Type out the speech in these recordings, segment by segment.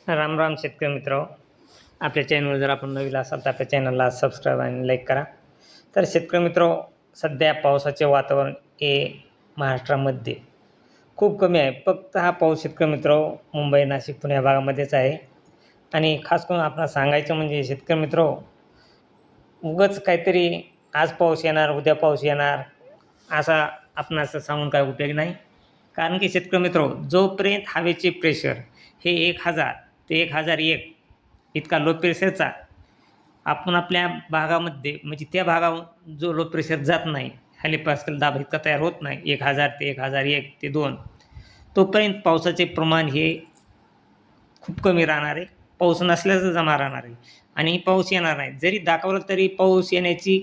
राम राम शेतकरी मित्र, आपल्या चॅनलवर जर आपण नवीन असाल तर आपल्या चॅनलला सबस्क्राईब आणि लाईक करा. तर शेतकरी मित्र, सध्या पावसाचे वातावरण हे महाराष्ट्रामध्ये खूप कमी आहे. फक्त हा पाऊस शेतकरी मित्र मुंबई, नाशिक, पुणे या भागामध्येच आहे. आणि खास करून आपल्याला सांगायचं म्हणजे शेतकरी मित्र, उगाच काहीतरी आज पाऊस येणार, उद्या पाऊस येणार असा आपण असं सांगून काय उपयोग नाही. कारण की शेतकरी मित्र, जोपर्यंत हवेचे प्रेशर हे 1000 ते 1001 इतका लो प्रेशरचा आपण आपल्या भागामध्ये म्हणजे त्या भागावर जो लो प्रेशर जात नाही, हेलिपास्कल दाब इतका तयार होत नाही 1000 ते 1001 ते 2, तोपर्यंत पावसाचे प्रमाण हे खूप कमी राहणार आहे. पाऊस नसल्याचं जमा राहणार आहे आणि पाऊस येणार नाही. जरी दाखवलं तरी पाऊस येण्याची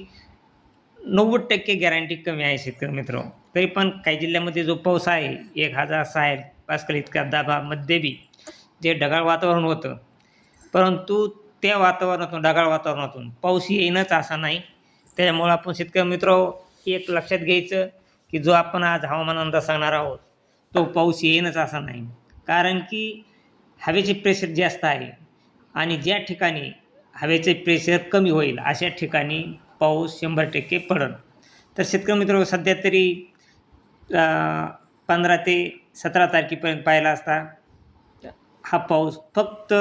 90% गॅरंटी कमी आहे शेतकरी मित्र. तरी पण काही जिल्ह्यामध्ये जो पाऊस आहे 1006 पास्कल इतक्या दाबामध्ये बी जे ढगाळ वातावरण होतं, परंतु त्या वातावरणातून, ढगाळ वातावरणातून पाऊस येईनच असा नाही. त्याच्यामुळं आपण शेतकरी मित्र एक लक्षात घ्यायचं की जो आपण आज हवामान अंदाज सांगणार आहोत तो पाऊस येईनच असा नाही. कारण की हवेचे प्रेशर जास्त आहे आणि ज्या ठिकाणी हवेचे प्रेशर कमी होईल अशा ठिकाणी पाऊस 100% पडेल. तर शेतकरी मित्र, सध्या तरी 15 ते 17 तारखेपर्यंत पाहिला असता हा पाऊस फक्त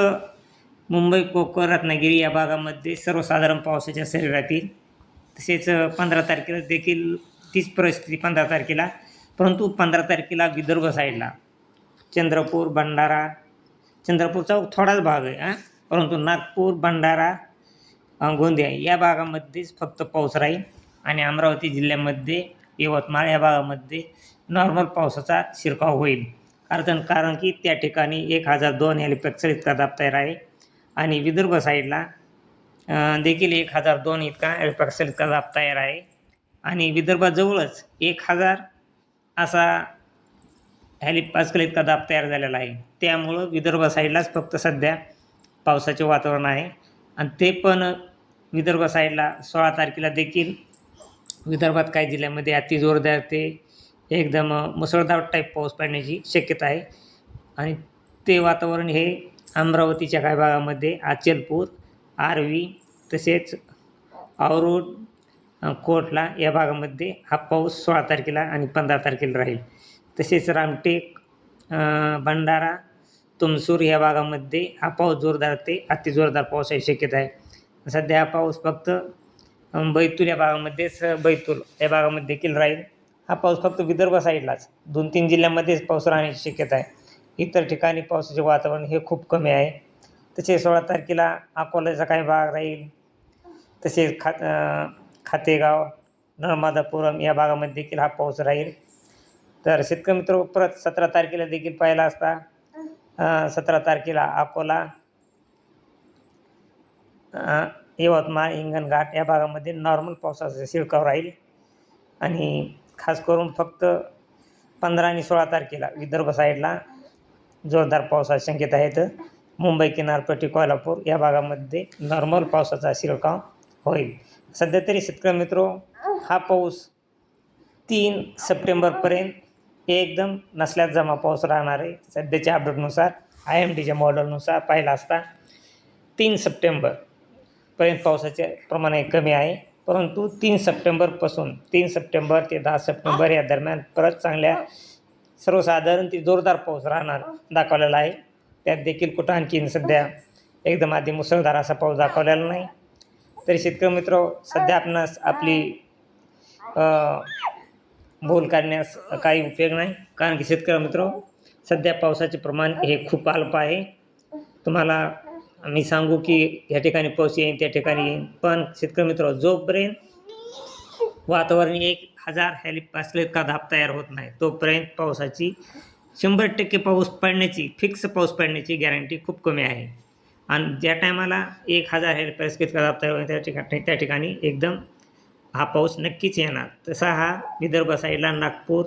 मुंबई, कोकण, रत्नागिरी या भागामध्ये सर्वसाधारण पावसाच्या सरी राहतील. तसेच 15 तारखेला देखील तीच परिस्थिती 15 तारखेला. परंतु 15 तारखेला विदर्भ साईडला चंद्रपूर, भंडारा, चंद्रपूरचा थोडाच भाग आहे परंतु नागपूर, भंडारा, गोंदिया या भागामध्येच फक्त पाऊस राहील आणि अमरावती जिल्ह्यामध्ये, यवतमाळ या भागामध्ये नॉर्मल पावसाचा शिरकाव होईल. कारण की त्या ठिकाणी 1002 हेलिपेक्सर इतका दाब तयार आहे आणि विदर्भ साईडला देखील 1002 इतका हेलिपेक्सर इतका दाब तयार आहे आणि विदर्भाजवळच 1000 असा हेलिपास्कल इतका दाब तयार झालेला आहे. त्यामुळं विदर्भ साईडलाच फक्त सध्या पावसाचे वातावरण आहे आणि ते पण विदर्भ साईडला 16 तारखेला देखील विदर्भात काही जिल्ह्यामध्ये अति जोरदार ते एकदम मुसळधार टाईप पाऊस पडण्याची शक्यता आहे. आणि ते वातावरण हे अमरावतीच्या काही भागामध्ये अचलपूर, आर्वी तसेच औरुड, कोटला या भागामध्ये हा पाऊस 16 तारखेला आणि 15 तारखेला राहील. तसेच रामटेक, भंडारा, तुमसूर या भागामध्ये हा पाऊस जोरदार ते अतिजोरदार पावसाची शक्यता आहे. सध्या हा पाऊस फक्त बैतूल या भागामध्येच, बैतूल या भागामध्ये देखील राहील. हा पाऊस फक्त विदर्भ साईडलाच 2-3 जिल्ह्यांमध्येच पाऊस राहण्याची शक्यता आहे. इतर ठिकाणी पावसाचे वातावरण हे खूप कमी आहे. तसेच 16 तारखेला अकोल्याचा काही भाग राहील. तसेच खातेगाव, नर्मदापुरम या भागामध्ये देखील हा पाऊस राहील. तर शेतकरी मित्र, परत 17 तारखेला देखील पाहिला असता 17 तारखेला अकोला, यवतमाळ, हिंगणघाट या भागामध्ये नॉर्मल पावसाचा शिरकाव राहील. आणि खास करून फक्त 15 आणि 16 तारखेला विदर्भ साईडला जोरदार पावसाची शक्यता आहे. तर मुंबई किनारपट्टी, कोल्हापूर या भागामध्ये नॉर्मल पावसाचा शिरकाव होईल. सध्या तरी शेतकरी मित्र, हा पाऊस 3 सप्टेंबरपर्यंत एकदम नसल्यात जमा पाऊस राहणार आहे. सध्याच्या अपडेटनुसार IMDच्या मॉडेलनुसार पाहिला असता 3 सप्टेंबरपर्यंत पावसाचे प्रमाण हे कमी आहे. परंतु 3 सप्टेंबरपासून 3 सप्टेंबर ते 10 सप्टेंबर या दरम्यान परत चांगल्या सर्वसाधारण ते जोरदार पाऊस राहणार दाखवलेला आहे. त्यात देखील कुठं आणखीन सध्या एकदम आधी मुसळधार असा पाऊस दाखवलेला नाही. तरी शेतकरी मित्र, सध्या आपणास आपली बोल काढण्यास काही उपयोग नाही. कारण की शेतकरी मित्र, सध्या पावसाचे प्रमाण हे खूप अल्प आहे. तुम्हाला मी सांगू की या ठिकाणी पाऊस येईल, त्या ठिकाणी येईल, पण शेतकरी मित्र, जोपर्यंत वातावरण 1000 हेलिपास्कल इतका दाब तयार होत नाही तोपर्यंत पावसाची 100% पाऊस पडण्याची, फिक्स पाऊस पडण्याची गॅरंटी खूप कमी आहे. आणि ज्या टायमाला 1000 हेलिपास्कल इतका दाब तयार होईल त्या ठिकाणी एकदम हा पाऊस नक्कीच येणार. तसा हा विदर्भ साईडला नागपूर,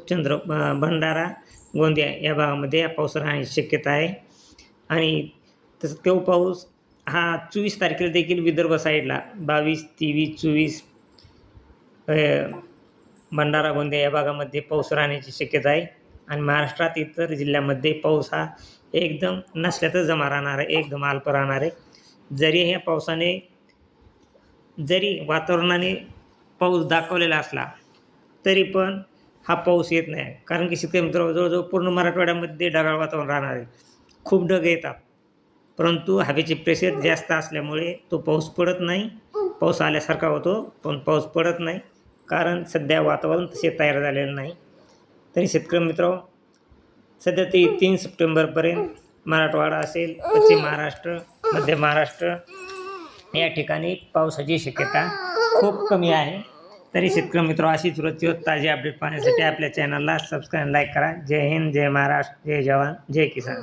भंडारा, गोंदिया या भागामध्ये हा पाऊस राहण्याची शक्यता आहे. आणि तसं तो पाऊस हा 24 तारखेला देखील विदर्भ साईडला 22, 23, 24 भंडारा, गोंदिया या भागामध्ये पाऊस राहण्याची शक्यता आहे. आणि महाराष्ट्रात इतर जिल्ह्यामध्ये पाऊस हा एकदम नसल्या तर जमा राहणार आहे, एकदम अल्प राहणार आहे. जरी ह्या पावसाने जरी वातावरणाने पाऊस दाखवलेला असला तरी पण हा पाऊस येत नाही. कारण की शेतकरी मित्रांनो, जवळजवळ पूर्ण मराठवाड्यामध्ये ढगाळ वातावरण राहणार आहे. खूप ढग येतात, परंतु हवेचे प्रेशर जास्त असल्यामुळे तो पाऊस पडत नाही. पाऊस आल्यासारखा होतो पण पाऊस पडत नाही, कारण सध्या वातावरण तसे तयार झालेलं नाही. तरी शेतकरी मित्रांनो, सध्या ते 3 सप्टेंबरपर्यंत मराठवाडा असेल, पश्चिम महाराष्ट्र, मध्य महाराष्ट्र या ठिकाणी पावसाची शक्यता खूप कमी आहे. तरी शेतकरी मित्रांनो, अशीच रोजची रोज ताजी अपडेट पाहण्यासाठी आपल्या चॅनलला सबस्क्राईब, लाईक करा. जय हिंद, जय महाराष्ट्र, जय जवान, जय किसान.